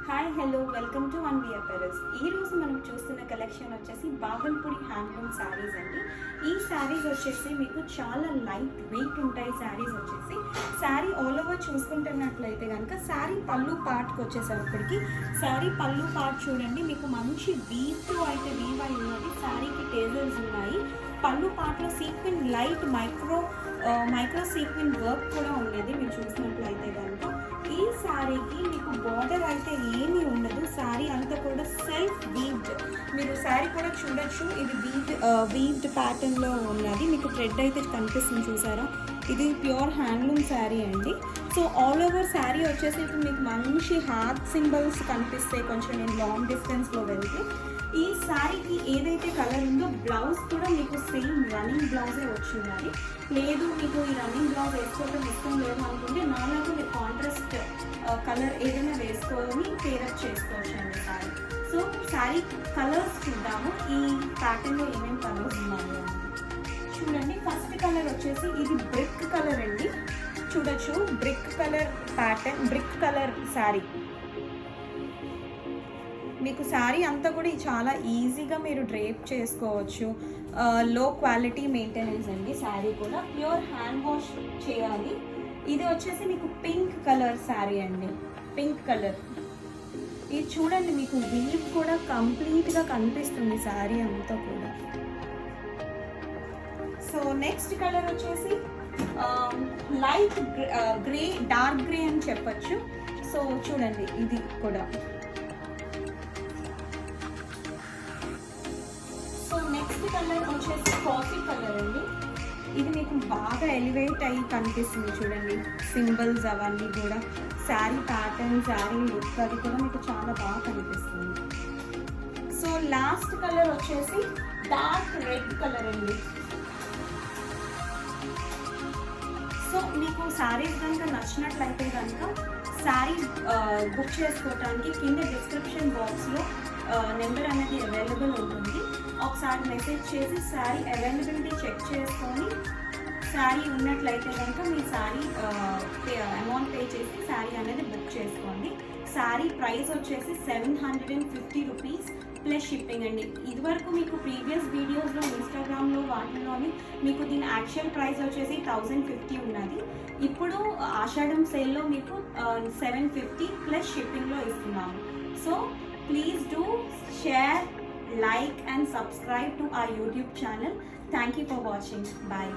Hi hello welcome to one బియర్ పెరస్. ఈరోజు మనం చూస్తున్న కలెక్షన్ వచ్చేసి బాగల్పూడి హ్యాండ్లూమ్ శారీస్ అండి. ఈ శారీస్ వచ్చేసి మీకు చాలా లైట్ వెయిట్ ఉంటాయి. శారీ ఆల్ ఓవర్ చూసుకుంటున్నట్లయితే కనుక శారీ పళ్ళు పార్ట్కి వచ్చేసరికి శారీ పళ్ళు పార్ట్ చూడండి, మీకు మంచి వీవ్తో అయితే వీవ్ అయి ఉన్నది. శారీకి టేజల్స్ ఉన్నాయి. పళ్ళు పార్ట్లో sequin light micro sequin work కూడా ఉండేది. మీరు చూసినట్లయితే కనుక ఈ శారీకి మీకు బార్డర్ అయితే ఏమీ ఉండదు. శారీ అంతా కూడా సెల్ఫ్ వీవ్డ్. మీరు శారీ కూడా చూడొచ్చు, ఇది వీవ్డ్ ప్యాటర్న్లో ఉన్నది. మీకు థ్రెడ్ అయితే కనిపిస్తుంది, చూసారా? ఇది ప్యూర్ హ్యాండ్లూమ్ శారీ అండి. సో ఆల్ ఓవర్ శారీ వచ్చేసి మీకు మంచి హార్ట్ సింబల్స్ కనిపిస్తాయి కొంచెం నేను లాంగ్ డిస్టెన్స్లో వెళ్తే. ఈ శారీకి ఏదైతే కలర్ ఉందో బ్లౌజ్ కూడా మీకు సేమ్ రన్నింగ్ బ్లౌజే వచ్చింది. లేదు మీకు ఈ రన్నింగ్ బ్లౌజ్ వేసుకోవడం ఇష్టం లేదు అనుకుంటే నాలాగా మీరు కాంట్రాస్ట్ కలర్ ఏదైనా వేసుకొని పేరప్ చేసుకోవచ్చు అండి శారీ. సో శారీ కలర్స్ చూద్దాము, ఈ ప్యాటర్న్లో ఏమేమి కలర్స్ ఉన్నాయి చూడండి. ఫస్ట్ కలర్ వచ్చేసి ఇది బ్రిక్ కలర్ అండి. చూడొచ్చు, brick colour pattern, brick colour sari. మీకు శారీ అంతా కూడా చాలా ఈజీగా మీరు డ్రేప్ చేసుకోవచ్చు. లో క్వాలిటీ మెయింటెనెన్స్ అండి. శారీ కూడా ప్యూర్ హ్యాండ్ వాష్ చేయాలి. ఇది వచ్చేసి మీకు పింక్ కలర్ శారీ అండి, పింక్ కలర్. ఇది చూడండి, మీకు వీవ్ కూడా కంప్లీట్గా కనిపిస్తుంది శారీ అంతా కూడా. సో నెక్స్ట్ కలర్ వచ్చేసి లైట్ గ్రే, డార్క్ గ్రే అని చెప్పచ్చు. సో చూడండి, ఇది కూడా. సో నెక్స్ట్ కలర్ వచ్చేసి కాఫీ కలర్ అండి. ఇది మీకు బాగా ఎలివేట్ అయ్యి కనిపిస్తుంది చూడండి, సింబల్స్ అవన్నీ కూడా. శారీ ప్యాటర్న్, శారీ లుక్ అది కూడా మీకు చాలా బాగా కనిపిస్తుంది. సో లాస్ట్ కలర్ వచ్చేసి డార్క్ రెడ్ కలర్ అండి. సో మీకు శారీస్ కనుక నచ్చినట్లయితే కనుక శారీ బుక్ చేసుకోవడానికి కింద డిస్క్రిప్షన్ బాక్స్లో నెంబర్ అనేది అవైలబుల్ ఉంటుంది. ఒకసారి మెసేజ్ చేసి శారీ అవైలబిలిటీ చెక్ చేసుకొని శారీ ఉన్నట్లయితే కనుక మీ శారీ అమౌంట్ పే చేసి శారీ అనేది బుక్ చేసుకోండి. శారీ ప్రైస్ వచ్చేసి 750 రూపీస్ ప్లస్ షిప్పింగ్ అండి. ఇదివరకు మీకు ప్రీవియస్ వీడియోస్లో ఇన్స్టాగ్రామ్లో వాటిలోని మీకు దీని యాక్చువల్ ప్రైస్ వచ్చేసి 1050 ఉన్నది. ఇప్పుడు ఆషాఢం సేల్లో మీకు 750 ప్లస్ షిప్పింగ్లో ఇస్తున్నాము. So please do share, like and subscribe to our YouTube channel. Thank you for watching. Bye.